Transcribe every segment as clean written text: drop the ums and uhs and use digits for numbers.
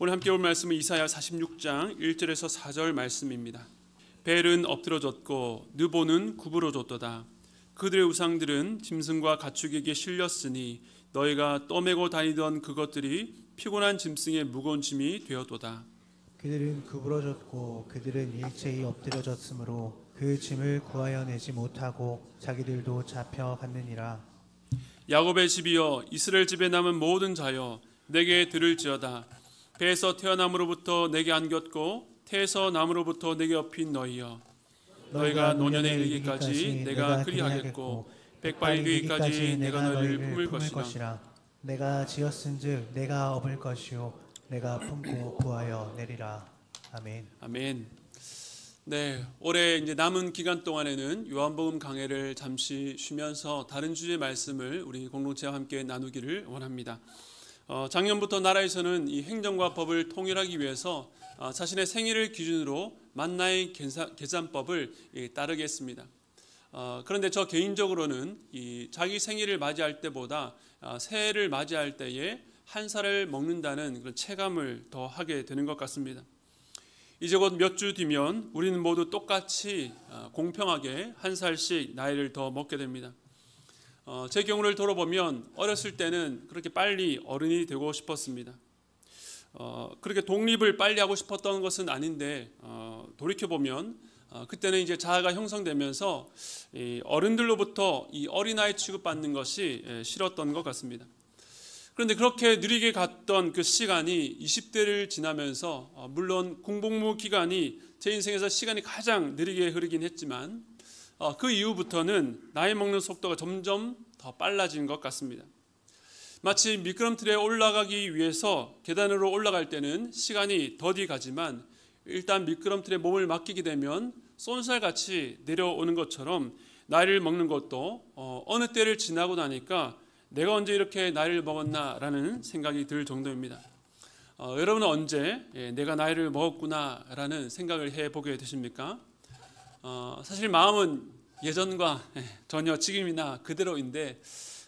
오늘 함께 볼 말씀은 이사야 46장 1절에서 4절 말씀입니다. 벨은 엎드러졌고 느보는 구부러졌도다. 그들의 우상들은 짐승과 가축에게 실렸으니 너희가 떠매고 다니던 그것들이 피곤한 짐승의 무거운 짐이 되었도다. 그들은 구부러졌고 그들은 일제히 엎드러졌으므로 그 짐을 구하여 내지 못하고 자기들도 잡혀갔느니라. 야곱의 집이여, 이스라엘 집에 남은 모든 자여, 내게 들을지어다. 배에서 태어남으로부터 내게 안겼고 태에서 남으로부터 내게 업힌 너희여, 너희가 노년에 이르기까지 내가 그리하겠고 백발이르기까지 내가 너희를 품을 것이라. 내가 지었은즉 내가 업을 것이요 내가 품고 구하여 내리라. 아멘. 아멘. 네, 올해 이제 남은 기간 동안에는 요한복음 강해를 잠시 쉬면서 다른 주제의 말씀을 우리 공동체와 함께 나누기를 원합니다. 작년부터 나라에서는 이 행정과 법을 통일하기 위해서 자신의 생일을 기준으로 만나의 계산법을 따르게 했습니다. 그런데 저 개인적으로는 이 자기 생일을 맞이할 때보다 새해를 맞이할 때에 한 살을 먹는다는 그런 체감을 더 하게 되는 것 같습니다. 이제 곧 몇 주 뒤면 우리는 모두 똑같이 공평하게 한 살씩 나이를 더 먹게 됩니다. 제 경우를 돌아보면 어렸을 때는 그렇게 빨리 어른이 되고 싶었습니다. 그렇게 독립을 빨리 하고 싶었던 것은 아닌데 돌이켜보면 그때는 이제 자아가 형성되면서 어른들로부터 이 어린아이 취급받는 것이 싫었던 것 같습니다. 그런데 그렇게 느리게 갔던 그 시간이 20대를 지나면서 물론 군복무 기간이 제 인생에서 시간이 가장 느리게 흐르긴 했지만 그 이후부터는 나이 먹는 속도가 점점 더 빨라진 것 같습니다. 마치 미끄럼틀에 올라가기 위해서 계단으로 올라갈 때는 시간이 더디 가지만 일단 미끄럼틀에 몸을 맡기게 되면 쏜살같이 내려오는 것처럼 나이를 먹는 것도 어느 때를 지나고 나니까 내가 언제 이렇게 나이를 먹었나라는 생각이 들 정도입니다. 여러분은 언제 내가 나이를 먹었구나라는 생각을 해보게 되십니까? 사실 마음은 예전과 전혀 지금이나 그대로인데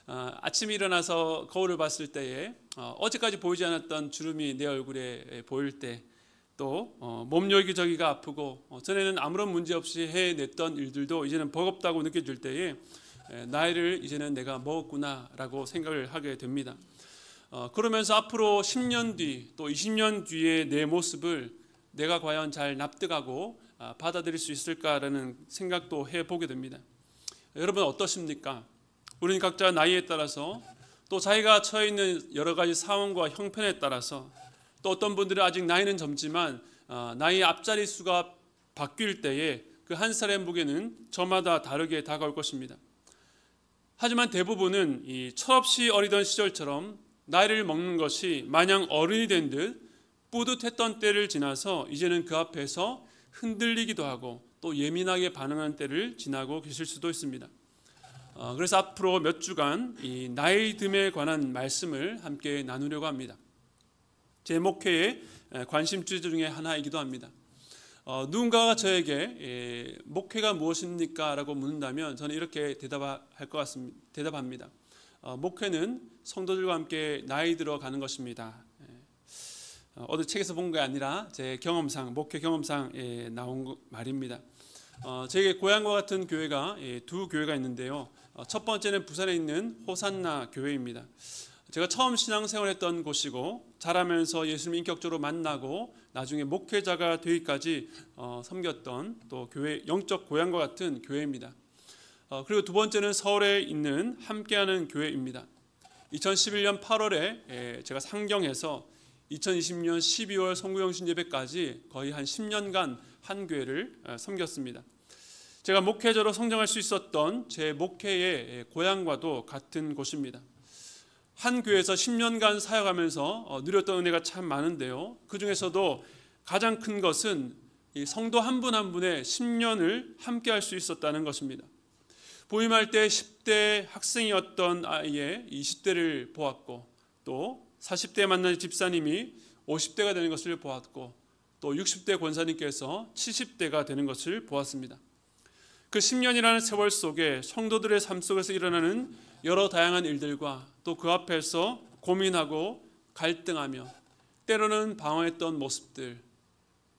아침에 일어나서 거울을 봤을 때에 어제까지 보이지 않았던 주름이 내 얼굴에 보일 때, 또 몸 여기저기가 아프고 전에는 아무런 문제 없이 해냈던 일들도 이제는 버겁다고 느껴질 때에 나이를 이제는 내가 먹었구나라고 생각을 하게 됩니다. 그러면서 앞으로 10년 뒤 또 20년 뒤의 내 모습을 내가 과연 잘 납득하고 받아들일 수 있을까라는 생각도 해보게 됩니다. 여러분 어떠십니까? 우리는 각자 나이에 따라서 또 자기가 처해 있는 여러 가지 상황과 형편에 따라서 또 어떤 분들은 아직 나이는 젊지만 나이의 앞자리 수가 바뀔 때에 그 한 살의 무게는 저마다 다르게 다가올 것입니다. 하지만 대부분은 이 철없이 어리던 시절처럼 나이를 먹는 것이 마냥 어른이 된 듯 뿌듯했던 때를 지나서 이제는 그 앞에서 흔들리기도 하고 또 예민하게 반응하는 때를 지나고 계실 수도 있습니다. 그래서 앞으로 몇 주간 이 나이 듦에 관한 말씀을 함께 나누려고 합니다. 제 목회의 관심 주제 중에 하나이기도 합니다. 누군가가 저에게 목회가 무엇입니까? 라고 묻는다면 저는 이렇게 대답합니다. 목회는 성도들과 함께 나이 들어가는 것입니다. 어느 책에서 본 게 아니라 제 경험상, 목회 경험상에 나온 말입니다. 제 고향과 같은 교회가 두 교회가 있는데요. 첫 번째는 부산에 있는 호산나 교회입니다. 제가 처음 신앙생활했던 곳이고 자라면서 예수님 인격적으로 만나고 나중에 목회자가 되기까지 섬겼던 또 교회 영적 고향과 같은 교회입니다. 그리고 두 번째는 서울에 있는 함께하는 교회입니다. 2011년 8월에 제가 상경해서 2020년 12월 송구영신 예배까지 거의 한 10년간 한 교회를 섬겼습니다. 제가 목회자로 성장할 수 있었던 제 목회의 고향과도 같은 곳입니다. 한 교회에서 10년간 사역하면서 누렸던 은혜가 참 많은데요. 그 중에서도 가장 큰 것은 이 성도 한 분 한 분의 10년을 함께 할 수 있었다는 것입니다. 부임할 때 10대 학생이었던 아이의 20대를 보았고, 또 40대에 만난 집사님이 50대가 되는 것을 보았고, 또 60대 권사님께서 70대가 되는 것을 보았습니다. 그 10년이라는 세월 속에 성도들의 삶 속에서 일어나는 여러 다양한 일들과 또 그 앞에서 고민하고 갈등하며 때로는 방황했던 모습들,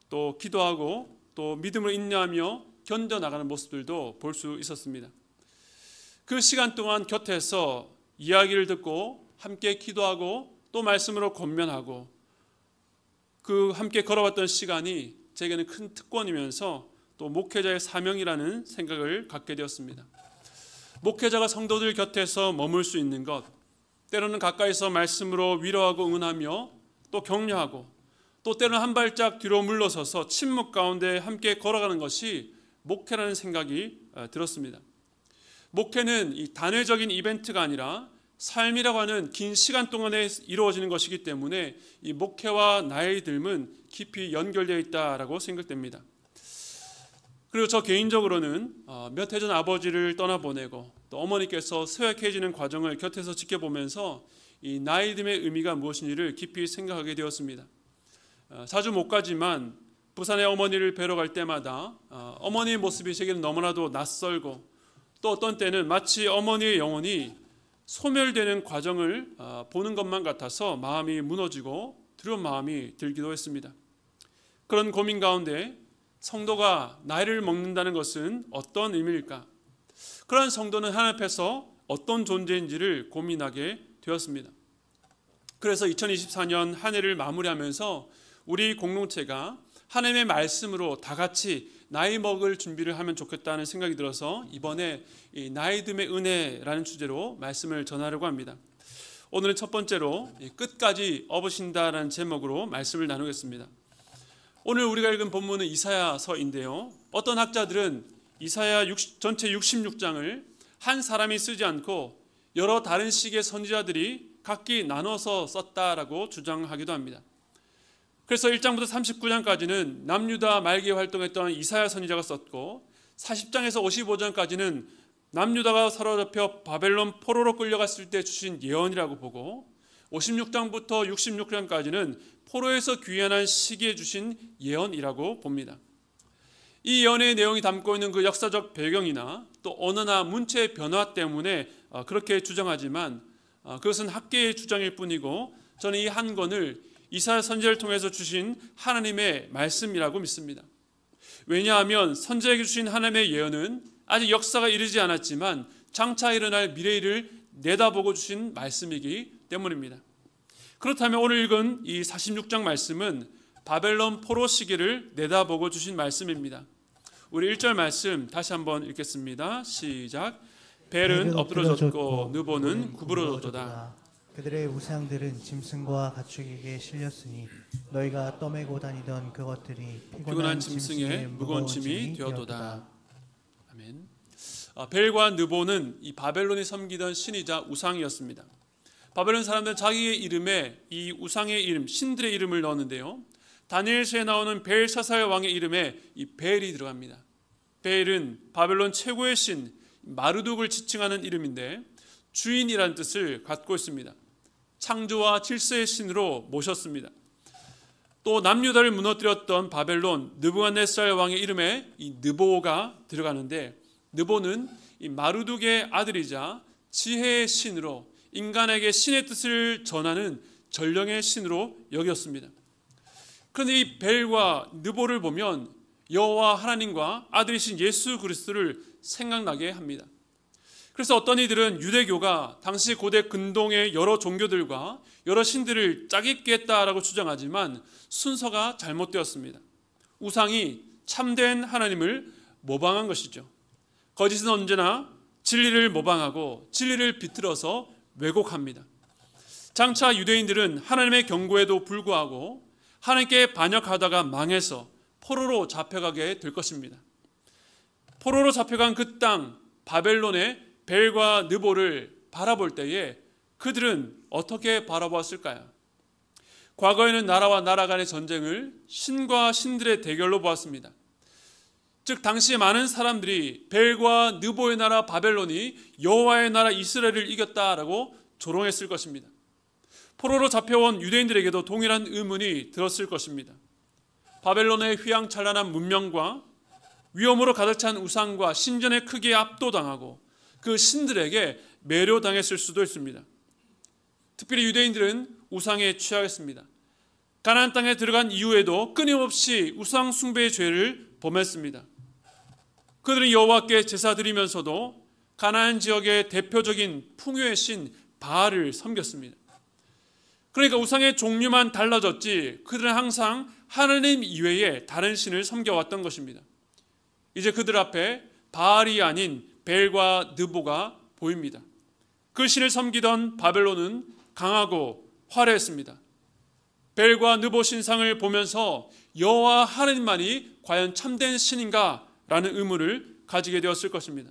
또 기도하고 또 믿음으로 인내하며 견뎌나가는 모습들도 볼 수 있었습니다. 그 시간 동안 곁에서 이야기를 듣고 함께 기도하고 또 말씀으로 권면하고 그 함께 걸어왔던 시간이 제게는 큰 특권이면서 또 목회자의 사명이라는 생각을 갖게 되었습니다. 목회자가 성도들 곁에서 머물 수 있는 것, 때로는 가까이서 말씀으로 위로하고 응원하며 또 격려하고 또 때로는 한 발짝 뒤로 물러서서 침묵 가운데 함께 걸어가는 것이 목회라는 생각이 들었습니다. 목회는 이 단회적인 이벤트가 아니라 삶이라고 하는 긴 시간 동안에 이루어지는 것이기 때문에 이 목회와 나의 삶은 깊이 연결되어 있다라고 생각됩니다. 그리고 저 개인적으로는 몇 해 전 아버지를 떠나보내고 또 어머니께서 쇠약해지는 과정을 곁에서 지켜보면서 이 나의 삶의 의미가 무엇인지를 깊이 생각하게 되었습니다. 자주 못 가지만 부산에 어머니를 뵈러 갈 때마다 어머니의 모습이 제게는 너무나도 낯설고 또 어떤 때는 마치 어머니의 영혼이 소멸되는 과정을 보는 것만 같아서 마음이 무너지고 두려운 마음이 들기도 했습니다. 그런 고민 가운데 성도가 나이를 먹는다는 것은 어떤 의미일까? 그런 성도는 하나님 앞에서 어떤 존재인지를 고민하게 되었습니다. 그래서 2024년 한 해를 마무리하면서 우리 공동체가 하나님의 말씀으로 다 같이 나이 먹을 준비를 하면 좋겠다는 생각이 들어서 이번에 이 나이 듦의 은혜라는 주제로 말씀을 전하려고 합니다. 오늘은 첫 번째로 끝까지 업으신다라는 제목으로 말씀을 나누겠습니다. 오늘 우리가 읽은 본문은 이사야서인데요. 어떤 학자들은 이사야 전체 66장을 한 사람이 쓰지 않고 여러 다른 시기의 선지자들이 각기 나눠서 썼다라고 주장하기도 합니다. 그래서 1장부터 39장까지는 남유다 말기에 활동했던 이사야 선지자가 썼고 40장에서 55장까지는 남유다가 사로잡혀 바벨론 포로로 끌려갔을 때 주신 예언이라고 보고 56장부터 66장까지는 포로에서 귀환한 시기에 주신 예언이라고 봅니다. 이 예언의 내용이 담고 있는 그 역사적 배경이나 또 언어나 문체의 변화 때문에 그렇게 주장하지만 그것은 학계의 주장일 뿐이고 저는 이 한 권을 이사야 선지자를 통해서 주신 하나님의 말씀이라고 믿습니다. 왜냐하면 선지자에게 주신 하나님의 예언은 아직 역사가 이르지 않았지만 장차 일어날 미래를 내다보고 주신 말씀이기 때문입니다. 그렇다면 오늘 읽은 이 46장 말씀은 바벨론 포로 시기를 내다보고 주신 말씀입니다. 우리 1절 말씀 다시 한번 읽겠습니다. 시작. 벨은 엎드러졌고 느보는 구부러졌도다. 그들의 우상들은 짐승과 가축에게 실렸으니 너희가 떠매고 다니던 그것들이 피곤한 짐승의 무거운 짐이 되었도다. 아멘. 벨과 느보는 이 바벨론이 섬기던 신이자 우상이었습니다. 바벨론 사람들은 자기의 이름에 이 우상의 이름, 신들의 이름을 넣었는데요. 다니엘서에 나오는 벨사살 왕의 이름에 이 벨이 들어갑니다. 벨은 바벨론 최고의 신 마르둑을 지칭하는 이름인데 주인이라는 뜻을 갖고 있습니다. 창조와 질서의 신으로 모셨습니다. 또 남유다를 무너뜨렸던 바벨론 느부갓네살 왕의 이름에 이 느보가 들어가는데 느보는 이 마르둑의 아들이자 지혜의 신으로 인간에게 신의 뜻을 전하는 전령의 신으로 여겼습니다. 그런데 이 벨과 느보를 보면 여호와 하나님과 아들이신 예수 그리스도를 생각나게 합니다. 그래서 어떤 이들은 유대교가 당시 고대 근동의 여러 종교들과 여러 신들을 짜깁기 했다라고 주장하지만 순서가 잘못되었습니다. 우상이 참된 하나님을 모방한 것이죠. 거짓은 언제나 진리를 모방하고 진리를 비틀어서 왜곡합니다. 장차 유대인들은 하나님의 경고에도 불구하고 하나님께 반역하다가 망해서 포로로 잡혀가게 될 것입니다. 포로로 잡혀간 그 땅 바벨론의 벨과 느보를 바라볼 때에 그들은 어떻게 바라보았을까요? 과거에는 나라와 나라 간의 전쟁을 신과 신들의 대결로 보았습니다. 즉 당시 많은 사람들이 벨과 느보의 나라 바벨론이 여호와의 나라 이스라엘을 이겼다라고 조롱했을 것입니다. 포로로 잡혀온 유대인들에게도 동일한 의문이 들었을 것입니다. 바벨론의 휘황찬란한 문명과 위험으로 가득 찬 우상과 신전의 크기에 압도당하고 그 신들에게 매료당했을 수도 있습니다. 특별히 유대인들은 우상에 취하였습니다. 가나안 땅에 들어간 이후에도 끊임없이 우상 숭배의 죄를 범했습니다. 그들은 여호와께 제사 드리면서도 가나안 지역의 대표적인 풍요의 신 바알을 섬겼습니다. 그러니까 우상의 종류만 달라졌지 그들은 항상 하나님 이외에 다른 신을 섬겨왔던 것입니다. 이제 그들 앞에 바알이 아닌 벨과 느보가 보입니다. 그 신을 섬기던 바벨론은 강하고 화려했습니다. 벨과 느보 신상을 보면서 여호와 하나님만이 과연 참된 신인가? 라는 의문을 가지게 되었을 것입니다.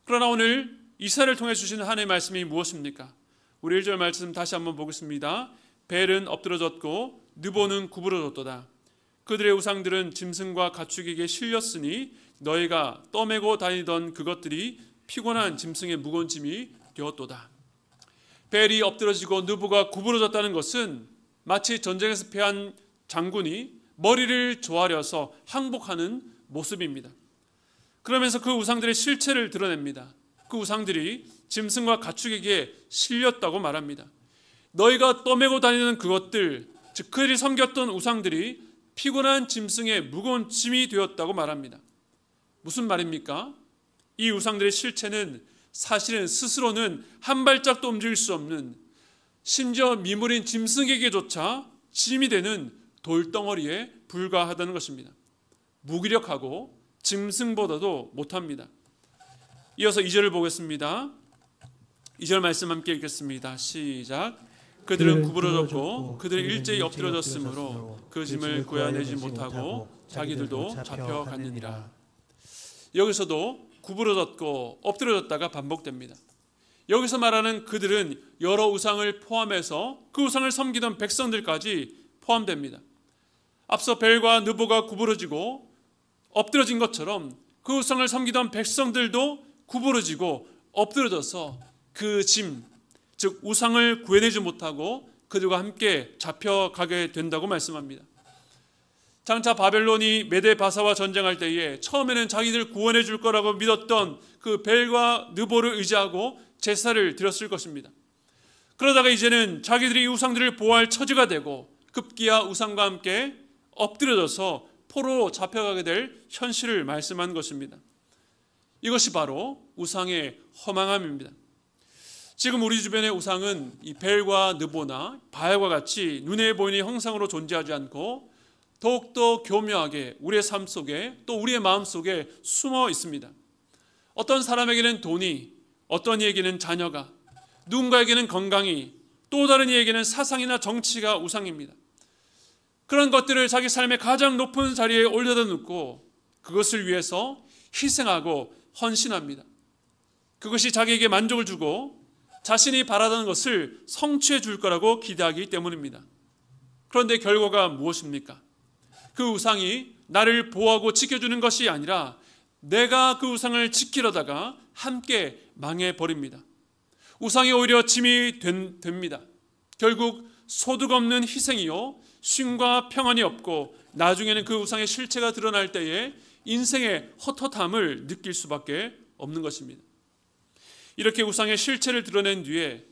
그러나 오늘 이사야를 통해 주시는 하나님의 말씀이 무엇입니까? 우리 1절 말씀 다시 한번 보겠습니다. 벨은 엎드러졌고 느보는 구부러졌도다. 그들의 우상들은 짐승과 가축에게 실렸으니 너희가 떠매고 다니던 그것들이 피곤한 짐승의 무거운 짐이 되었도다. 벨이 엎드러지고 느보가 구부러졌다는 것은 마치 전쟁에서 패한 장군이 머리를 조아려서 항복하는 모습입니다. 그러면서 그 우상들의 실체를 드러냅니다. 그 우상들이 짐승과 가축에게 실렸다고 말합니다. 너희가 떠매고 다니는 그것들, 즉 그들이 섬겼던 우상들이 피곤한 짐승의 무거운 짐이 되었다고 말합니다. 무슨 말입니까? 이 우상들의 실체는 사실은 스스로는 한 발짝도 움직일 수 없는, 심지어 미물인 짐승에게조차 짐이 되는 돌덩어리에 불과하다는 것입니다. 무기력하고 짐승보다도 못합니다. 이어서 2절을 보겠습니다. 2절 말씀 함께 읽겠습니다. 시작. 그들은 구부러졌고 그들은 일제히 엎드러졌으므로 그 짐을 구해내지 못하고 자기들도 잡혀갔느니라. 여기서도 구부러졌고 엎드러졌다가 반복됩니다. 여기서 말하는 그들은 여러 우상을 포함해서 그 우상을 섬기던 백성들까지 포함됩니다. 앞서 벨과 느보가 구부러지고 엎드러진 것처럼 그 우상을 섬기던 백성들도 구부러지고 엎드러져서 그 짐, 즉 우상을 구해내지 못하고 그들과 함께 잡혀가게 된다고 말씀합니다. 장차 바벨론이 메데 바사와 전쟁할 때에 처음에는 자기들 구원해 줄 거라고 믿었던 그 벨과 느보를 의지하고 제사를 드렸을 것입니다. 그러다가 이제는 자기들이 이 우상들을 보호할 처지가 되고 급기야 우상과 함께 엎드려져서 포로로 잡혀가게 될 현실을 말씀한 것입니다. 이것이 바로 우상의 허망함입니다. 지금 우리 주변의 우상은 이 벨과 느보나 바알과 같이 눈에 보이는 형상으로 존재하지 않고 더욱더 교묘하게 우리의 삶 속에 또 우리의 마음 속에 숨어 있습니다. 어떤 사람에게는 돈이, 어떤 이에게는 자녀가, 누군가에게는 건강이, 또 다른 이에게는 사상이나 정치가 우상입니다. 그런 것들을 자기 삶의 가장 높은 자리에 올려다 놓고 그것을 위해서 희생하고 헌신합니다. 그것이 자기에게 만족을 주고 자신이 바라던 것을 성취해 줄 거라고 기대하기 때문입니다. 그런데 결과가 무엇입니까? 그 우상이 나를 보호하고 지켜주는 것이 아니라 내가 그 우상을 지키려다가 함께 망해버립니다. 우상이 오히려 짐이 됩니다. 결국 소득 없는 희생이요 쉼과 평안이 없고 나중에는 그 우상의 실체가 드러날 때에 인생의 헛헛함을 느낄 수밖에 없는 것입니다. 이렇게 우상의 실체를 드러낸 뒤에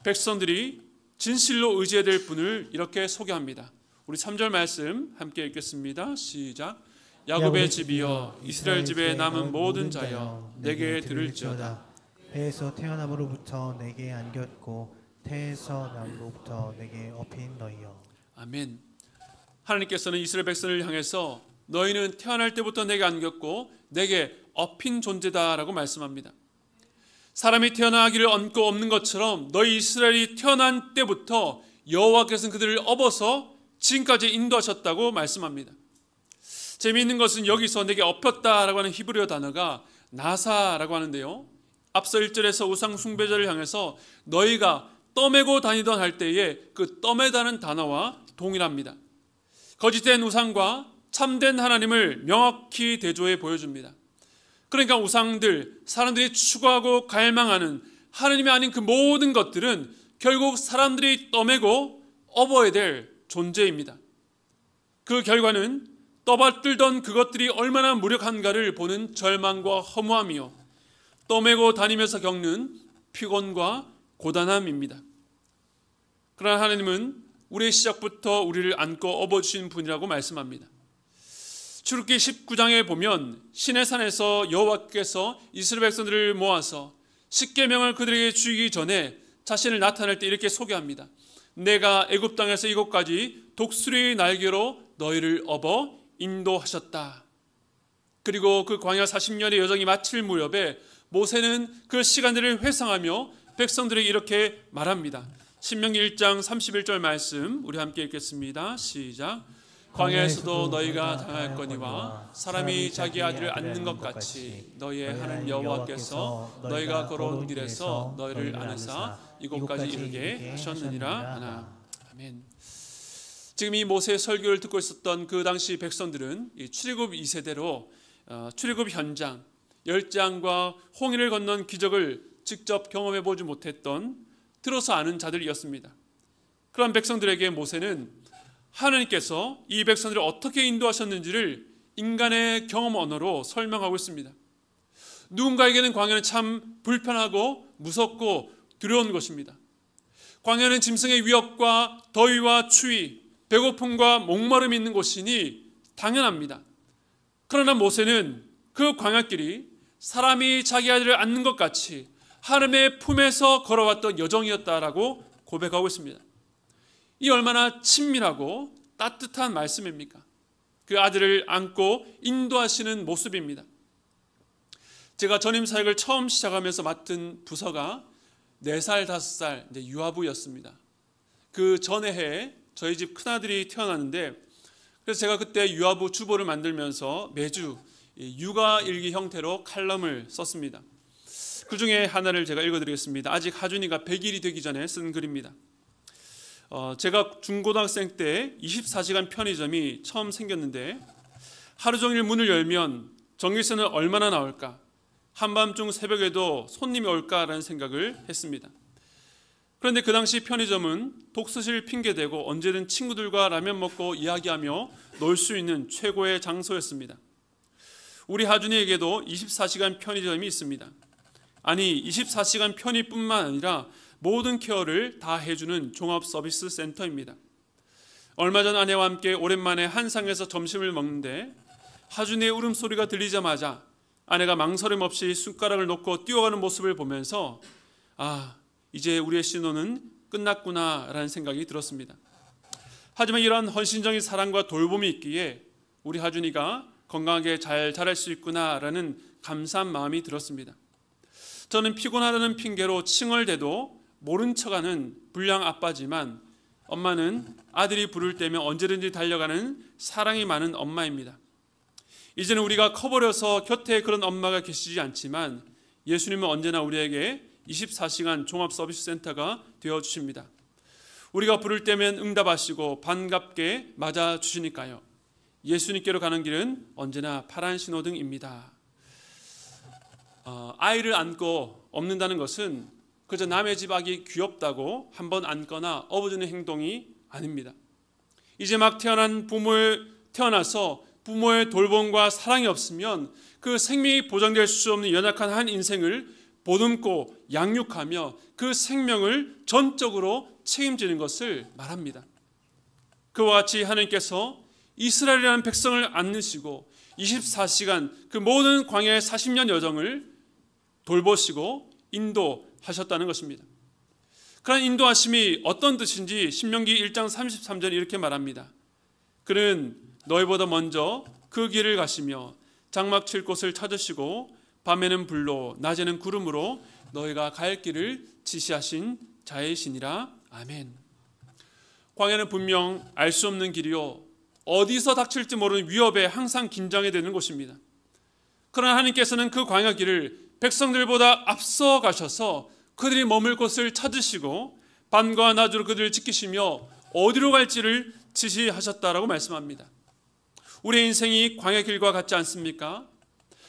백성들이 진실로 의지해야 될 분을 이렇게 소개합니다. 우리 3절 말씀 함께 읽겠습니다. 시작. 야곱의 집이여 이스라엘 집에 남은 모든 자여 내게 들을지어다. 배에서 태어남으로부터 내게 안겼고 태에서 남으로부터 내게 업힌 너희여. 아멘. 하나님께서는 이스라엘 백성을 향해서 너희는 태어날 때부터 내게 안겼고 내게 업힌 존재다라고 말씀합니다. 사람이 태어나기를 얹고 없는 것처럼 너희 이스라엘이 태어난 때부터 여호와께서는 그들을 업어서 지금까지 인도하셨다고 말씀합니다. 재미있는 것은 여기서 내게 업혔다라고 하는 히브리어 단어가 나사라고 하는데요. 앞서 1절에서 우상 숭배자를 향해서 너희가 떠매고 다니던 할 때에 그 떠매다는 단어와 동일합니다. 거짓된 우상과 참된 하나님을 명확히 대조해 보여줍니다. 그러니까 우상들, 사람들이 추구하고 갈망하는 하나님이 아닌 그 모든 것들은 결국 사람들이 떠매고 업어야 될 존재입니다. 그 결과는 떠받들던 그것들이 얼마나 무력한가를 보는 절망과 허무함이요 떠매고 다니면서 겪는 피곤과 고단함입니다. 그러나 하나님은 우리의 시작부터 우리를 안고 업어주신 분이라고 말씀합니다. 출애굽기 19장에 보면 시내산에서 여호와께서 이스라엘 백성들을 모아서 십계명을 그들에게 주기 전에 자신을 나타낼 때 이렇게 소개합니다. 내가 애굽 땅에서 이곳까지 독수리의 날개로 너희를 업어 인도하셨다. 그리고 그 광야 40년의 여정이 마칠 무렵에 모세는 그 시간들을 회상하며 백성들에게 이렇게 말합니다. 신명기 1장 31절 말씀 우리 함께 읽겠습니다. 시작. 광야에서도 너희가 당할 거니와 사람이 자기 아들을 안는 것 같이 너희의 하나님 여호와께서 너희가 걸어온 길에서 너희를 안으사 이곳까지 이르게 하셨느니라 하나. 아멘. 지금 이 모세의 설교를 듣고 있었던 그 당시 백성들은 이 출애굽 2세대로 출애굽 현장, 열장과 홍해를 건넌 기적을 직접 경험해 보지 못했던 들어서 아는 자들이었습니다. 그런 백성들에게 모세는 하나님께서 이 백성들을 어떻게 인도하셨는지를 인간의 경험 언어로 설명하고 있습니다. 누군가에게는 광야는 참 불편하고 무섭고 두려운 것입니다. 광야는 짐승의 위협과 더위와 추위, 배고픔과 목마름이 있는 곳이니 당연합니다. 그러나 모세는 그 광야길이 사람이 자기 아들을 안는 것 같이 하나님의 품에서 걸어왔던 여정이었다라고 고백하고 있습니다. 이 얼마나 친밀하고 따뜻한 말씀입니까? 그 아들을 안고 인도하시는 모습입니다. 제가 전임 사역을 처음 시작하면서 맡은 부서가 4살, 5살 유아부였습니다. 그 전에 해에 저희 집 큰아들이 태어났는데 그래서 제가 그때 유아부 주보를 만들면서 매주 육아일기 형태로 칼럼을 썼습니다. 그 중에 하나를 제가 읽어드리겠습니다. 아직 하준이가 100일이 되기 전에 쓴 글입니다. 제가 중고등학생 때 24시간 편의점이 처음 생겼는데 하루 종일 문을 열면 전기세는 얼마나 나올까? 한밤중 새벽에도 손님이 올까라는 생각을 했습니다. 그런데 그 당시 편의점은 독서실 핑계대고 언제든 친구들과 라면 먹고 이야기하며 놀 수 있는 최고의 장소였습니다. 우리 하준이에게도 24시간 편의점이 있습니다. 아니 24시간 편의뿐만 아니라 모든 케어를 다 해주는 종합서비스 센터입니다. 얼마 전 아내와 함께 오랜만에 한상에서 점심을 먹는데 하준이의 울음소리가 들리자마자 아내가 망설임 없이 숟가락을 놓고 뛰어가는 모습을 보면서 이제 우리의 신혼은 끝났구나라는 생각이 들었습니다. 하지만 이러한 헌신적인 사랑과 돌봄이 있기에 우리 하준이가 건강하게 잘 자랄 수 있구나라는 감사한 마음이 들었습니다. 저는 피곤하다는 핑계로 칭얼대도 모른 척하는 불량 아빠지만 엄마는 아들이 부를 때면 언제든지 달려가는 사랑이 많은 엄마입니다. 이제는 우리가 커버려서 곁에 그런 엄마가 계시지 않지만 예수님은 언제나 우리에게 24시간 종합서비스센터가 되어주십니다. 우리가 부를 때면 응답하시고 반갑게 맞아주시니까요. 예수님께로 가는 길은 언제나 파란 신호등입니다. 아이를 안고 업는다는 것은 그저 남의 집 아기 귀엽다고 한번 안거나 업어주는 행동이 아닙니다. 이제 막 태어나서 부모의 돌봄과 사랑이 없으면 그 생명이 보장될 수 없는 연약한 한 인생을 보듬고 양육하며 그 생명을 전적으로 책임지는 것을 말합니다. 그와 같이 하나님께서 이스라엘이라는 백성을 안으시고 24시간 그 모든 광야의 40년 여정을 돌보시고 인도하셨다는 것입니다. 그런 인도하심이 어떤 뜻인지 신명기 1장 33절 이렇게 말합니다. 그는 너희보다 먼저 그 길을 가시며 장막 칠 곳을 찾으시고 밤에는 불로 낮에는 구름으로 너희가 갈 길을 지시하신 자이시니라. 아멘. 광야는 분명 알 수 없는 길이요 어디서 닥칠지 모르는 위협에 항상 긴장이 되는 곳입니다. 그러나 하나님께서는 그 광야 길을 백성들보다 앞서 가셔서 그들이 머물 곳을 찾으시고 밤과 낮으로 그들을 지키시며 어디로 갈지를 지시하셨다라고 말씀합니다. 우리의 인생이 광야 길과 같지 않습니까?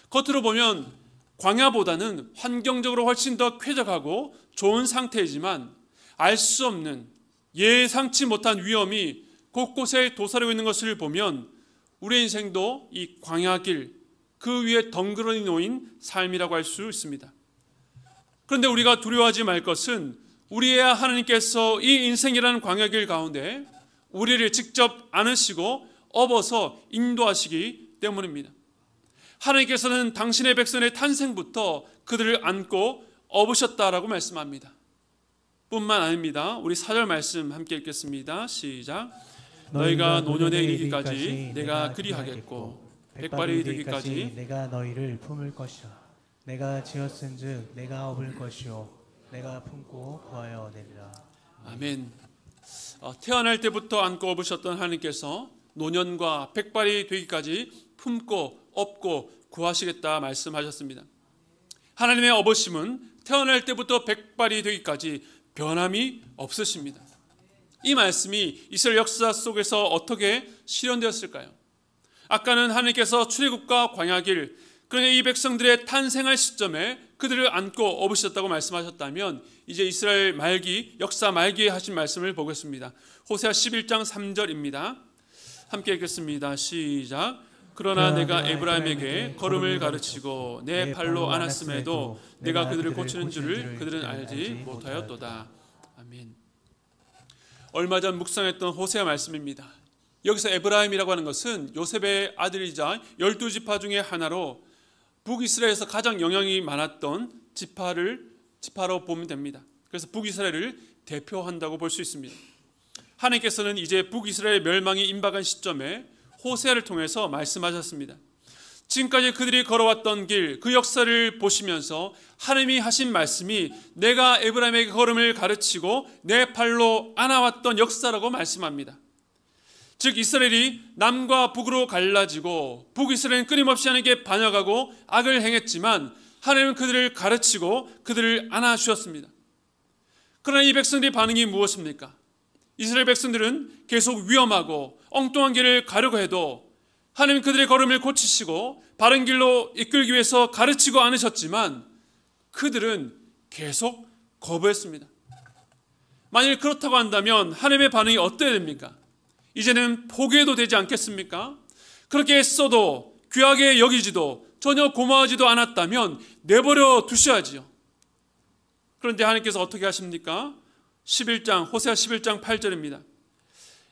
겉으로 보면 광야보다는 환경적으로 훨씬 더 쾌적하고 좋은 상태이지만 알 수 없는 예상치 못한 위험이 곳곳에 도사리고 있는 것을 보면 우리의 인생도 이 광야길 그 위에 덩그러니 놓인 삶이라고 할 수 있습니다. 그런데 우리가 두려워하지 말 것은 우리야 하나님께서 이 인생이라는 광야길 가운데 우리를 직접 안으시고 업어서 인도하시기 때문입니다. 하나님께서는 당신의 백성의 탄생부터 그들을 안고 업으셨다라고 말씀합니다. 뿐만 아닙니다. 우리 4절 말씀 함께 읽겠습니다. 시작. 너희가 노년에 이르기까지 내가 그리하겠고 백발이 되기까지 내가 너희를 품을 것이라. 내가 지었은즉 내가 업을 것이요 내가 품고 구하여 내리라. 아멘. 태어날 때부터 안고 업으셨던 하나님께서 노년과 백발이 되기까지 품고 업고 구하시겠다 말씀하셨습니다. 하나님의 업으심은 태어날 때부터 백발이 되기까지 변함이 없으십니다. 이 말씀이 이스라엘 역사 속에서 어떻게 실현되었을까요? 아까는 하나님께서 출애굽과 광야길, 그러나 이 백성들의 탄생할 시점에 그들을 안고 업으셨다고 말씀하셨다면 이제 이스라엘 말기, 역사 말기에 하신 말씀을 보겠습니다. 호세아 11장 3절입니다. 함께 읽겠습니다. 시작. 그러나 내가 에브라임에게 걸음을 가르치고 내 발로 안았음에도 내가 그들을 고치는 줄을 그들은 알지 못하였도다. 아멘. 얼마 전 묵상했던 호세아 말씀입니다. 여기서 에브라임이라고 하는 것은 요셉의 아들이자 12지파 중에 하나로 북이스라엘에서 가장 영향이 많았던 지파로 보면 됩니다. 그래서 북이스라엘을 대표한다고 볼 수 있습니다. 하나님께서는 이제 북이스라엘 멸망이 임박한 시점에 호세아를 통해서 말씀하셨습니다. 지금까지 그들이 걸어왔던 길, 그 역사를 보시면서 하나님이 하신 말씀이 내가 에브라임에게 걸음을 가르치고 내 발로 안아왔던 역사라고 말씀합니다. 즉 이스라엘이 남과 북으로 갈라지고 북이스라엘은 끊임없이 하나님께 반역하고 악을 행했지만 하나님은 그들을 가르치고 그들을 안아주셨습니다. 그러나 이 백성들의 반응이 무엇입니까? 이스라엘 백성들은 계속 위험하고 엉뚱한 길을 가려고 해도 하나님 그들의 걸음을 고치시고 바른 길로 이끌기 위해서 가르치고 않으셨지만 그들은 계속 거부했습니다. 만일 그렇다고 한다면 하나님의 반응이 어때야 됩니까? 이제는 포기해도 되지 않겠습니까? 그렇게 했어도 귀하게 여기지도 전혀 고마워하지도 않았다면 내버려 두셔야지요. 그런데 하나님께서 어떻게 하십니까? 호세아 11장 8절입니다.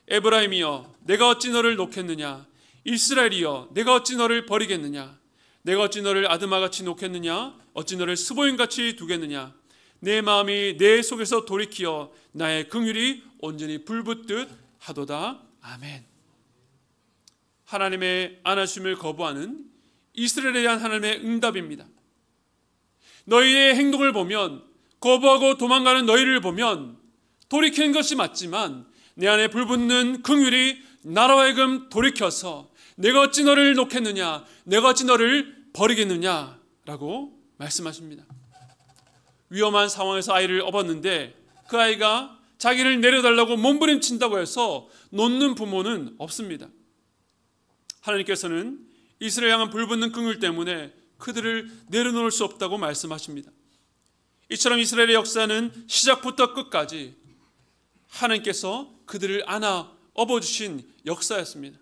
에브라임이여 내가 어찌 너를 놓겠느냐? 이스라엘이여 내가 어찌 너를 버리겠느냐? 내가 어찌 너를 아드마같이 놓겠느냐? 어찌 너를 스보임같이 두겠느냐? 내 마음이 내 속에서 돌이키어 나의 긍휼이 온전히 불붙듯 하도다. 아멘. 하나님의 안아주심을 거부하는 이스라엘에 대한 하나님의 응답입니다. 너희의 행동을 보면, 거부하고 도망가는 너희를 보면 돌이키는 것이 맞지만 내 안에 불붙는 긍휼이 나로 하여금 돌이켜서 내가 어찌 너를 놓겠느냐, 내가 어찌 너를 버리겠느냐라고 말씀하십니다. 위험한 상황에서 아이를 업었는데 그 아이가 자기를 내려달라고 몸부림친다고 해서 놓는 부모는 없습니다. 하나님께서는 이스라엘 향한 불붙는 긍휼 때문에 그들을 내려놓을 수 없다고 말씀하십니다. 이처럼 이스라엘의 역사는 시작부터 끝까지 하나님께서 그들을 안아 업어주신 역사였습니다.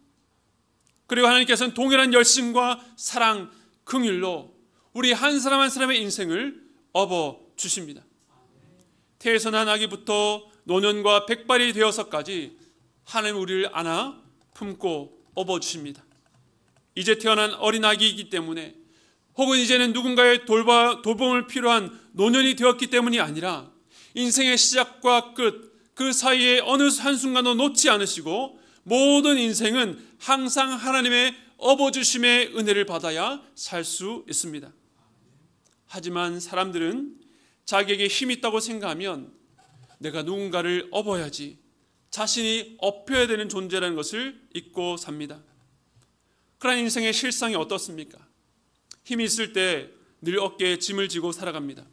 그리고 하나님께서는 동일한 열심과 사랑, 긍휼로 우리 한 사람 한 사람의 인생을 업어주십니다. 태에서 난 아기부터 노년과 백발이 되어서까지 하나님 우리를 안아 품고 업어주십니다. 이제 태어난 어린 아기이기 때문에 혹은 이제는 누군가의 돌봄을 필요한 노년이 되었기 때문이 아니라 인생의 시작과 끝, 그 사이에 어느 한순간도 놓지 않으시고 모든 인생은 항상 하나님의 업어주심의 은혜를 받아야 살 수 있습니다. 하지만 사람들은 자기에게 힘이 있다고 생각하면 내가 누군가를 업어야지, 자신이 업혀야 되는 존재라는 것을 잊고 삽니다. 그런 인생의 실상이 어떻습니까? 힘이 있을 때 늘 어깨에 짐을 지고 살아갑니다.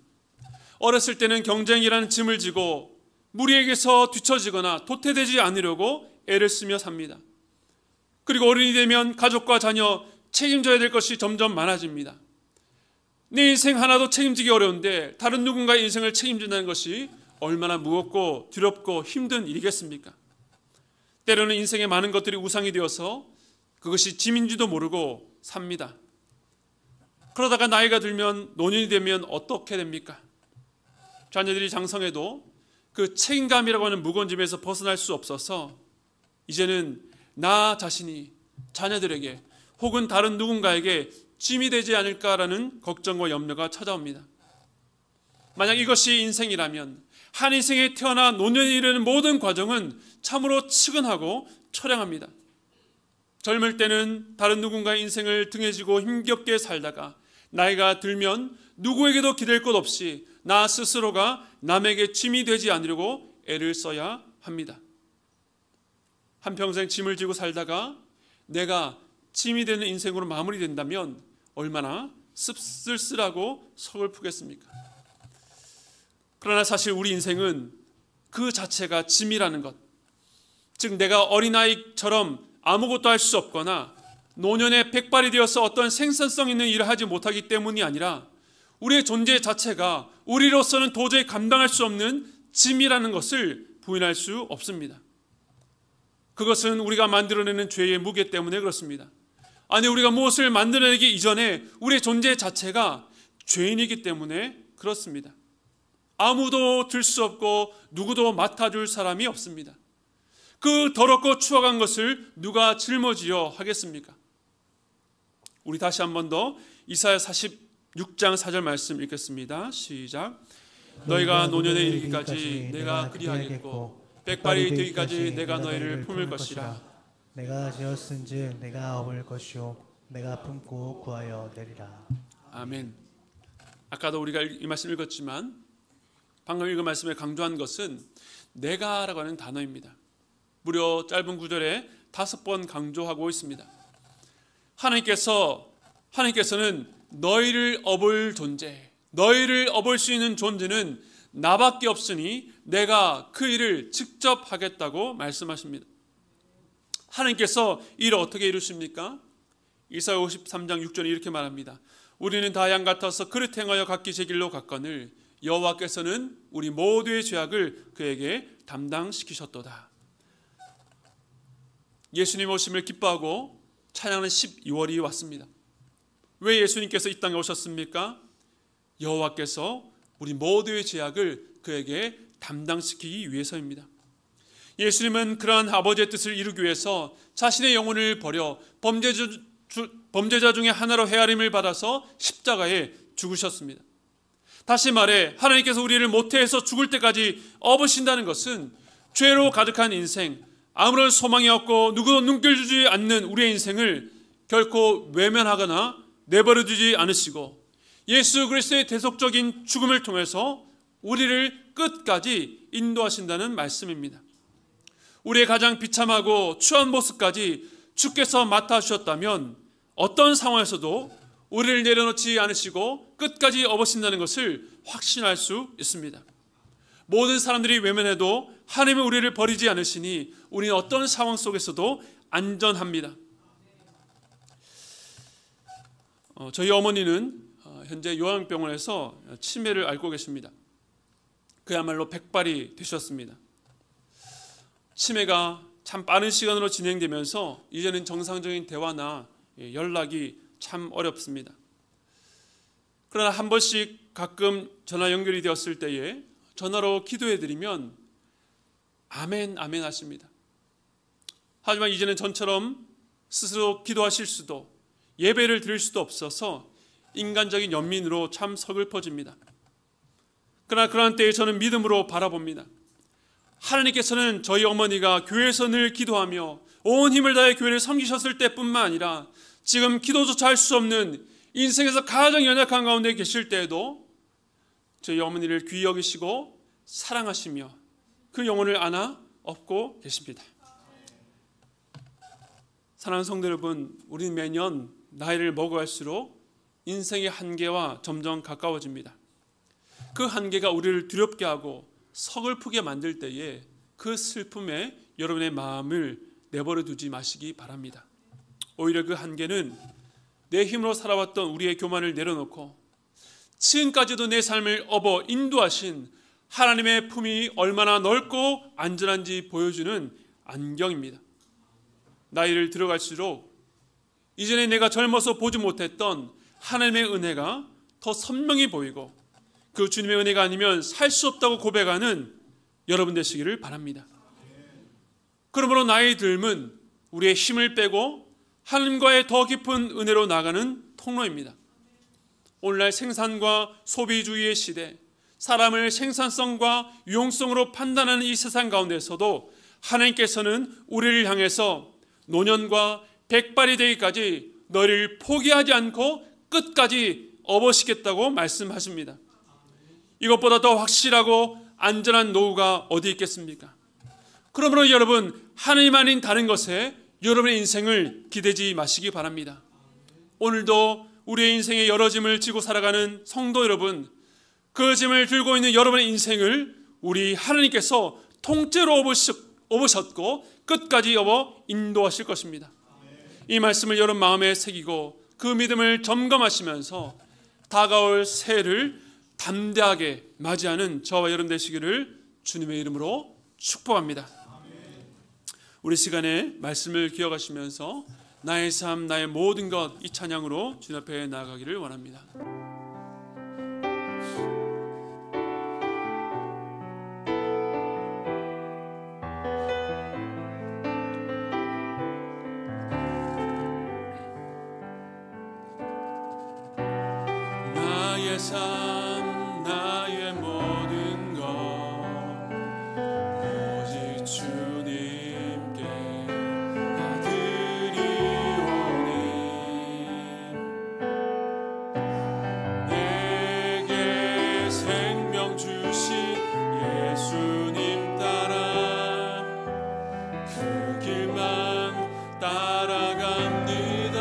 어렸을 때는 경쟁이라는 짐을 지고 무리에게서 뒤처지거나 도태되지 않으려고 애를 쓰며 삽니다. 그리고 어른이 되면 가족과 자녀 책임져야 될 것이 점점 많아집니다. 내 인생 하나도 책임지기 어려운데 다른 누군가의 인생을 책임진다는 것이 얼마나 무겁고 두렵고 힘든 일이겠습니까? 때로는 인생의 많은 것들이 우상이 되어서 그것이 짐인지도 모르고 삽니다. 그러다가 나이가 들면 노년이 되면 어떻게 됩니까? 자녀들이 장성해도 그 책임감이라고 하는 무거운 짐에서 벗어날 수 없어서 이제는 나 자신이 자녀들에게 혹은 다른 누군가에게 짐이 되지 않을까라는 걱정과 염려가 찾아옵니다. 만약 이것이 인생이라면 한 인생에 태어나 노년에 이르는 모든 과정은 참으로 측은하고 처량합니다. 젊을 때는 다른 누군가의 인생을 등에 지고 힘겹게 살다가 나이가 들면 누구에게도 기댈 것 없이 나 스스로가 남에게 짐이 되지 않으려고 애를 써야 합니다. 한평생 짐을 지고 살다가 내가 짐이 되는 인생으로 마무리된다면 얼마나 씁쓸하고 서글프겠습니까? 그러나 사실 우리 인생은 그 자체가 짐이라는 것, 즉 내가 어린아이처럼 아무것도 할 수 없거나 노년에 백발이 되어서 어떤 생산성 있는 일을 하지 못하기 때문이 아니라 우리의 존재 자체가 우리로서는 도저히 감당할 수 없는 짐이라는 것을 부인할 수 없습니다. 그것은 우리가 만들어내는 죄의 무게 때문에 그렇습니다. 아니, 우리가 무엇을 만들어내기 이전에 우리의 존재 자체가 죄인이기 때문에 그렇습니다. 아무도 들 수 없고 누구도 맡아줄 사람이 없습니다. 그 더럽고 추악한 것을 누가 짊어지려 하겠습니까? 우리 다시 한 번 더 이사야 46장 4절 말씀 읽겠습니다. 시작. 너희가 노년에 이르기까지 내가 그리하겠고 백발이 되기까지 내가 너희를 품을 것이라. 내가 지었은즉 내가 업을 것이요 내가 품고 구하여 내리라. 아멘. 아까도 우리가 이 말씀 읽었지만 방금 읽은 말씀에 강조한 것은 내가라고 하는 단어입니다. 무려 짧은 구절에 5번 강조하고 있습니다. 하나님께서는 너희를 업을 존재, 너희를 업을 수 있는 존재는 나밖에 없으니 내가 그 일을 직접 하겠다고 말씀하십니다. 하나님께서 이를 어떻게 이루십니까? 이사야 53장 6절에 이렇게 말합니다. 우리는 다 양 같아서 그릇 행하여 각기 제 길로 갔거늘 여호와께서는 우리 모두의 죄악을 그에게 담당시키셨도다. 예수님 오심을 기뻐하고 찬양하는 12월이 왔습니다. 왜 예수님께서 이 땅에 오셨습니까? 여호와께서 우리 모두의 죄악을 그에게 담당시키기 위해서입니다. 예수님은 그러한 아버지의 뜻을 이루기 위해서 자신의 영혼을 버려 범죄자 중에 하나로 헤아림을 받아서 십자가에 죽으셨습니다. 다시 말해 하나님께서 우리를 모태에서 죽을 때까지 업으신다는 것은 죄로 가득한 인생, 아무런 소망이 없고 누구도 눈길 주지 않는 우리의 인생을 결코 외면하거나 내버려두지 않으시고 예수 그리스도의 대속적인 죽음을 통해서 우리를 끝까지 인도하신다는 말씀입니다. 우리의 가장 비참하고 추한 모습까지 주께서 맡아주셨다면 어떤 상황에서도 우리를 내려놓지 않으시고 끝까지 업으신다는 것을 확신할 수 있습니다. 모든 사람들이 외면해도 하나님은 우리를 버리지 않으시니 우리는 어떤 상황 속에서도 안전합니다. 저희 어머니는 현재 요양병원에서 치매를 앓고 계십니다. 그야말로 백발이 되셨습니다. 치매가 참 빠른 시간으로 진행되면서 이제는 정상적인 대화나 연락이 참 어렵습니다. 그러나 한 번씩 가끔 전화 연결이 되었을 때에 전화로 기도해드리면 아멘 아멘 하십니다. 하지만 이제는 전처럼 스스로 기도하실 수도 예배를 드릴 수도 없어서 인간적인 연민으로 참 서글퍼집니다. 그러나 그런 때에 저는 믿음으로 바라봅니다. 하나님께서는 저희 어머니가 교회에서 늘 기도하며 온 힘을 다해 교회를 섬기셨을 때뿐만 아니라 지금 기도조차 할 수 없는 인생에서 가장 연약한 가운데 계실 때에도 저희 어머니를 귀히 여기시고 사랑하시며 그 영혼을 안아 업고 계십니다. 사랑하는 성도 여러분, 우리는 매년 나이를 먹어갈수록 인생의 한계와 점점 가까워집니다. 그 한계가 우리를 두렵게 하고 서글프게 만들 때에 그 슬픔에 여러분의 마음을 내버려 두지 마시기 바랍니다. 오히려 그 한계는 내 힘으로 살아왔던 우리의 교만을 내려놓고 지금까지도 내 삶을 업어 인도하신 하나님의 품이 얼마나 넓고 안전한지 보여주는 안경입니다. 나이를 들어갈수록 이전에 내가 젊어서 보지 못했던 하나님의 은혜가 더 선명히 보이고 그 주님의 은혜가 아니면 살 수 없다고 고백하는 여러분 되시기를 바랍니다. 그러므로 나이 들면 우리의 힘을 빼고 하나님과의 더 깊은 은혜로 나가는 통로입니다. 오늘날 생산과 소비주의의 시대, 사람을 생산성과 유용성으로 판단하는 이 세상 가운데서도 하나님께서는 우리를 향해서 노년과 백발이 되기까지 너희를 포기하지 않고 끝까지 업으시겠다고 말씀하십니다. 이것보다 더 확실하고 안전한 노후가 어디 있겠습니까? 그러므로 여러분, 하나님 아닌 다른 것에 여러분의 인생을 기대지 마시기 바랍니다. 오늘도 우리의 인생의 여러 짐을 지고 살아가는 성도 여러분, 그 짐을 들고 있는 여러분의 인생을 우리 하나님께서 통째로 업으셨고 끝까지 업어 인도하실 것입니다. 이 말씀을 여러분 마음에 새기고 그 믿음을 점검하시면서 다가올 새해를 담대하게 맞이하는 저와 여러분 되시기를 주님의 이름으로 축복합니다. 우리 시간에 말씀을 기억하시면서 나의 삶, 나의 모든 것 이 찬양으로 주님 앞에 나아가기를 원합니다. 나의 삶, 나의 모든 것 오직 주님께 다 드리오니 내게 생명 주신 예수님 따라 그 길만 따라갑니다.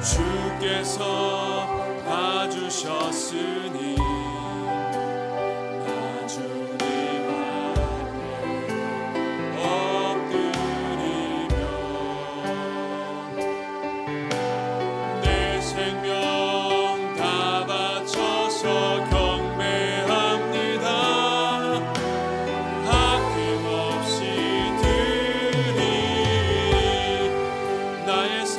주께서 봐주셨으니 나 주님 앞에 엎드리며 내 생명 다 바쳐서 경배합니다. 아낌없이 드리리 나의 삶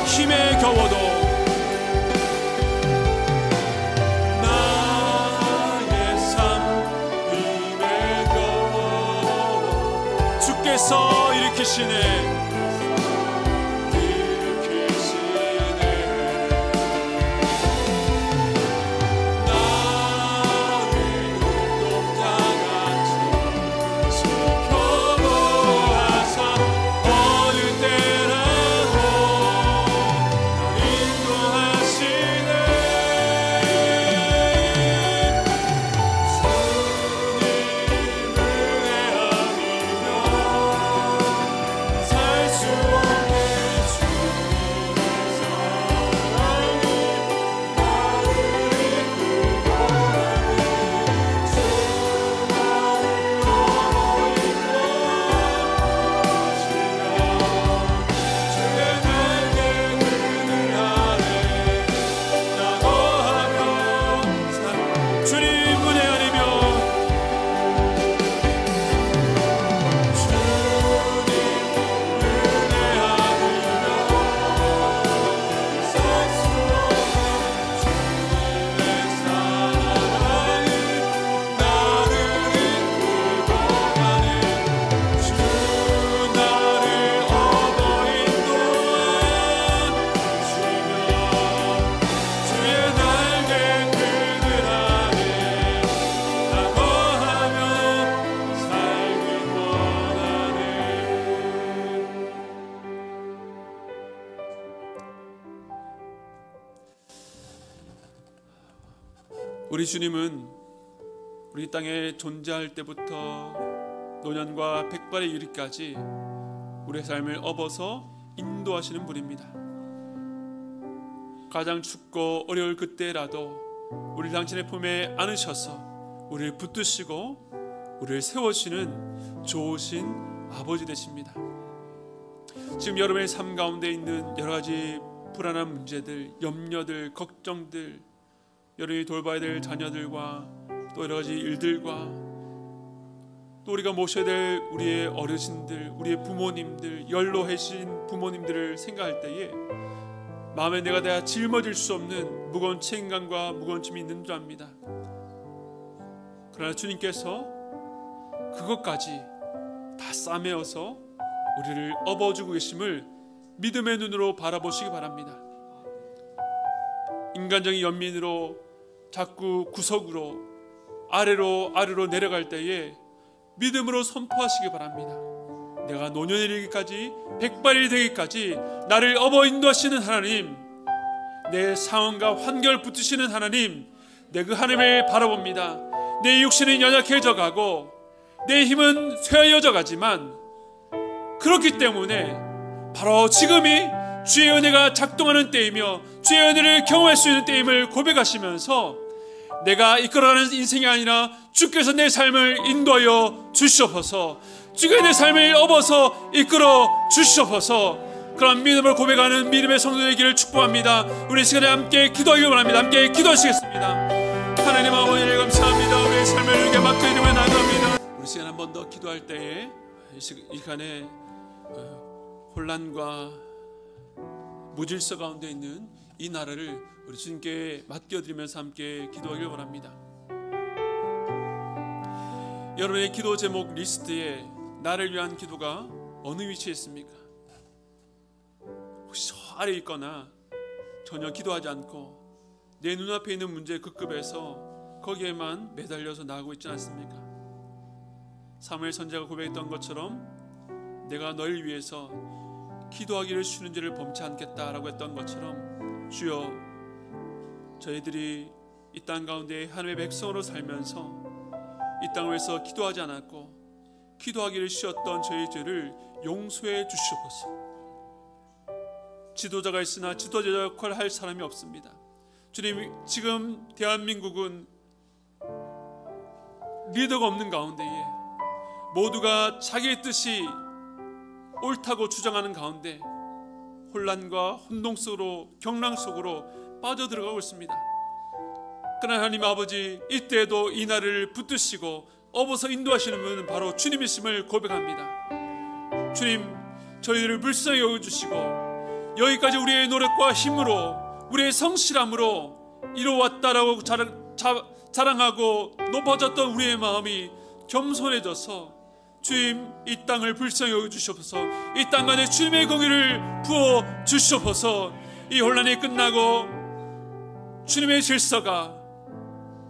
힘에 겨워도 나의 삶 힘에 겨워 주께서 일으키시네. 우리 주님은 우리 땅에 존재할 때부터 노년과 백발에 이르기까지 우리의 삶을 업어서 인도하시는 분입니다. 가장 춥고 어려울 그때라도 우리 당신의 품에 안으셔서 우리를 붙드시고 우리를 세워주시는 좋으신 아버지 되십니다. 지금 여러분의 삶 가운데 있는 여러 가지 불안한 문제들, 염려들, 걱정들, 여러분이 돌봐야 될 자녀들과 또 여러 가지 일들과 또 우리가 모셔야 될 우리의 어르신들, 우리의 부모님들, 연로하신 부모님들을 생각할 때에 마음에 내가 다 짊어질 수 없는 무거운 책임감과 무거운 짐이 있는 줄 압니다. 그러나 주님께서 그것까지 다 싸매어서 우리를 업어주고 계심을 믿음의 눈으로 바라보시기 바랍니다. 인간적인 연민으로 자꾸 구석으로 아래로 내려갈 때에 믿음으로 선포하시기 바랍니다. 내가 노년에 이르기까지 백발이 되기까지 나를 업어 인도하시는 하나님, 내 상황과 환경을 붙드시는 하나님, 내 그 하나님을 바라봅니다. 내 육신은 연약해져 가고 내 힘은 쇠하여져 가지만 그렇기 때문에 바로 지금이 주의 은혜가 작동하는 때이며 주의 은혜를 경험할 수 있는 때임을 고백하시면서 내가 이끌어가는 인생이 아니라 주께서 내 삶을 인도하여 주시옵소서, 주가 내 삶을 업어서 이끌어 주시옵소서, 그런 믿음을 고백하는 믿음의 성도의 길을 축복합니다. 우리 시간에 함께 기도하기를 원합니다. 함께 기도하시겠습니다. 하나님 아버지를 감사합니다. 우리의 삶을 이렇게 맡겨드리며 나갑니다. 우리 시간 한 번 더 기도할 때에 이 시간에 혼란과 무질서 가운데 있는 이 나라를 우리 주님께 맡겨드리면서 함께 기도하기를 원합니다. 여러분의 기도 제목 리스트에 나를 위한 기도가 어느 위치에 있습니까? 혹시 저 아래에 있거나 전혀 기도하지 않고 내 눈앞에 있는 문제 그 급에서 거기에만 매달려서 나가고 있지 않습니까? 사무엘 선지자가 고백했던 것처럼 내가 너를 위해서 기도하기를 쉬는 죄를 범치 않겠다라고 했던 것처럼 주여, 저희들이 이 땅 가운데 하나님의 백성으로 살면서 이 땅을 위해서 기도하지 않았고 기도하기를 쉬었던 저희 죄를 용서해 주시옵소서. 지도자가 있으나 지도자 역할을 할 사람이 없습니다. 주님, 지금 대한민국은 리더가 없는 가운데에 모두가 자기의 뜻이 옳다고 주장하는 가운데 혼란과 혼동 속으로, 경랑 속으로 빠져들어가고 있습니다. 그러나 하나님 아버지, 이때에도 이 나라를 붙드시고 업어서 인도하시는 분은 바로 주님이심을 고백합니다. 주님, 저희들을 불쌍히 여겨주시고 여기까지 우리의 노력과 힘으로, 우리의 성실함으로 이루어왔다라고 자랑하고 높아졌던 우리의 마음이 겸손해져서 주님, 이 땅을 불쌍히 여겨주시옵소서. 이 땅 안에 주님의 공의를 부어주시옵소서. 이 혼란이 끝나고 주님의 질서가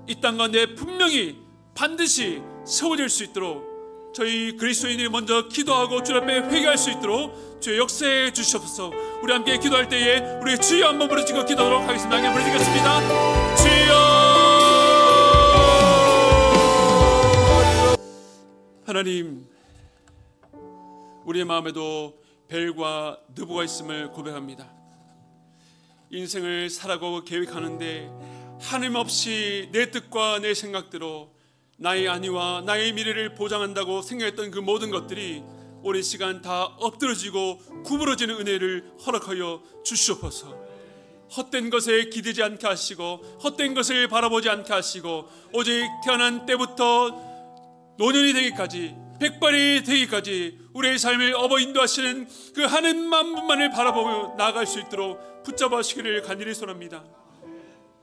이 땅 가운데 분명히 반드시 세워질 수 있도록 저희 그리스도인들이 먼저 기도하고 주 앞에 회개할 수 있도록 주의 역사해 주시옵소서. 우리 함께 기도할 때에 우리 주여 한번 부르짖고 기도하도록 하겠습니다. 함께 부르짖겠습니다. 주여. 하나님, 우리의 마음에도 벨과 느보가 있음을 고백합니다. 인생을 살아가고 계획하는데 하나님 없이 내 뜻과 내 생각대로 나의 안위와 나의 미래를 보장한다고 생각했던 그 모든 것들이 오랜 시간 다 엎드러지고 구부러지는 은혜를 허락하여 주시옵소서. 헛된 것에 기대지 않게 하시고 헛된 것을 바라보지 않게 하시고 오직 태어난 때부터 노년이 되기까지, 백발이 되기까지 우리의 삶을 업어 인도하시는 그 하나님만 분만을 바라보며 나아갈 수 있도록 붙잡아 주시기를 간절히 소원합니다.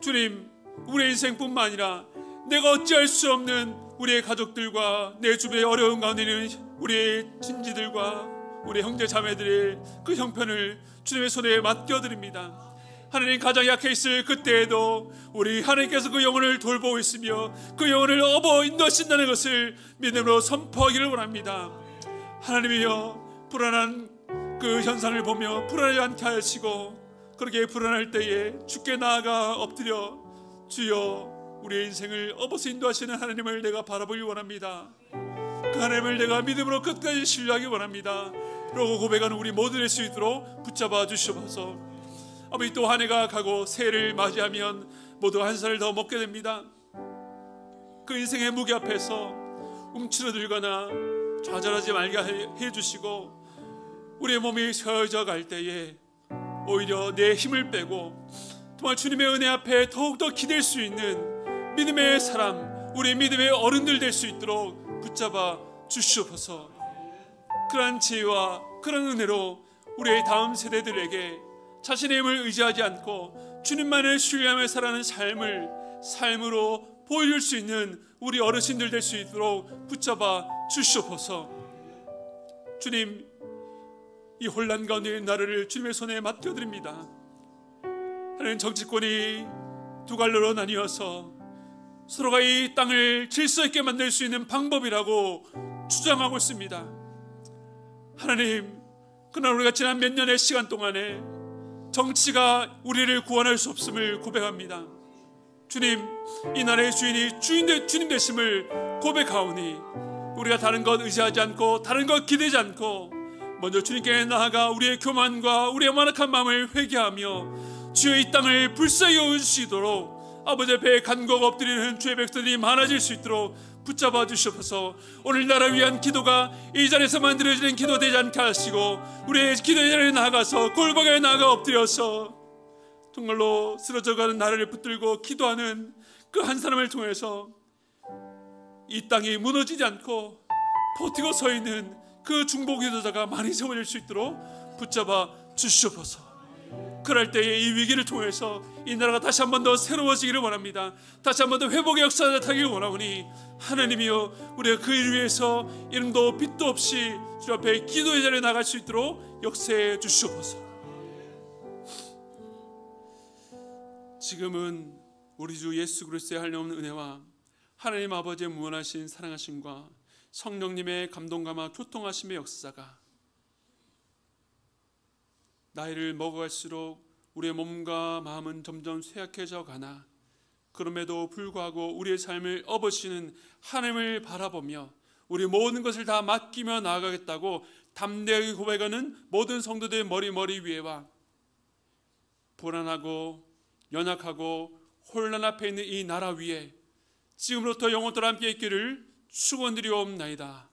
주님, 우리의 인생뿐만 아니라 내가 어찌할 수 없는 우리의 가족들과 내 주변의 어려운 가운데 있는 우리의 친지들과 우리 형제 자매들의 그 형편을 주님의 손에 맡겨드립니다. 하나님, 가장 약해 있을 그때에도 우리 하나님께서 그 영혼을 돌보고 있으며 그 영혼을 업어 인도하신다는 것을 믿음으로 선포하기를 원합니다. 하나님이여, 불안한 그 현상을 보며 불안하지 않게 하시고 그렇게 불안할 때에 주께 나아가 엎드려 주여 우리의 인생을 업어서 인도하시는 하나님을 내가 바라보기 원합니다. 그 하나님을 내가 믿음으로 끝까지 신뢰하기 원합니다. 라고 고백하는 우리 모두 될 수 있도록 붙잡아 주시옵소서. 아버지, 또 한 해가 가고 새해를 맞이하면 모두 한 살을 더 먹게 됩니다. 그 인생의 무게 앞에서 움츠러들거나 좌절하지 말게 해주시고, 우리의 몸이 서여져 갈 때에 오히려 내 힘을 빼고 정말 주님의 은혜 앞에 더욱더 기댈 수 있는 믿음의 사람, 우리 믿음의 어른들 될 수 있도록 붙잡아 주시옵소서. 그러한 지혜와 그런 은혜로 우리의 다음 세대들에게 자신의 힘을 의지하지 않고 주님만을 신뢰하며 살아가는 삶으로 보여줄 수 있는 우리 어르신들 될 수 있도록 붙잡아 주시옵소서. 주님, 이 혼란 가운데 나라를 주님의 손에 맡겨드립니다. 하나님, 정치권이 두 갈로로 나뉘어서 서로가 이 땅을 질서 있게 만들 수 있는 방법이라고 주장하고 있습니다. 하나님, 그러나 우리가 지난 몇 년의 시간 동안에 정치가 우리를 구원할 수 없음을 고백합니다. 주님, 이 나라의 주님 되심을 고백하오니 우리가 다른 것 의지하지 않고 다른 것 기대지 않고 먼저 주님께 나아가 우리의 교만과 우리의 완악한 마음을 회개하며 주여 이 땅을 불쌍히 여기시도록 아버지 앞에 간곡 엎드리는 주의 백성들이 많아질 수 있도록 붙잡아 주시옵소서. 오늘 나라 위한 기도가 이 자리에서 만들어지는 기도 되지 않게 하시고 우리의 기도의 자리에 나아가서 골방에 나아가 엎드려서 정말로 쓰러져가는 나라를 붙들고 기도하는 그 한 사람을 통해서 이 땅이 무너지지 않고 버티고 서 있는 그 중보 기도자가 많이 세워질 수 있도록 붙잡아 주시옵소서. 그럴 때에 이 위기를 통해서 이 나라가 다시 한 번 더 새로워지기를 원합니다. 다시 한 번 더 회복의 역사가 나타나기를 원하오니 하나님이여, 우리가 그 일 위해서 이름도 빛도 없이 주 앞에 기도의 자리에 나갈 수 있도록 역사해 주시옵소서. 지금은 우리 주 예수 그리스도의 한량없는 은혜와 하나님 아버지의 무한하신 사랑하심과 성령님의 감동감화 교통하심의 역사가 나이를 먹어갈수록 우리의 몸과 마음은 점점 쇠약해져 가나 그럼에도 불구하고 우리의 삶을 업으시는 하나님을 바라보며 우리 모든 것을 다 맡기며 나아가겠다고 담대하게 고백하는 모든 성도들의 머리 위에와 불안하고 연약하고 혼란 앞에 있는 이 나라 위에 지금부터 영원토록 함께 있기를 축원드리옵나이다.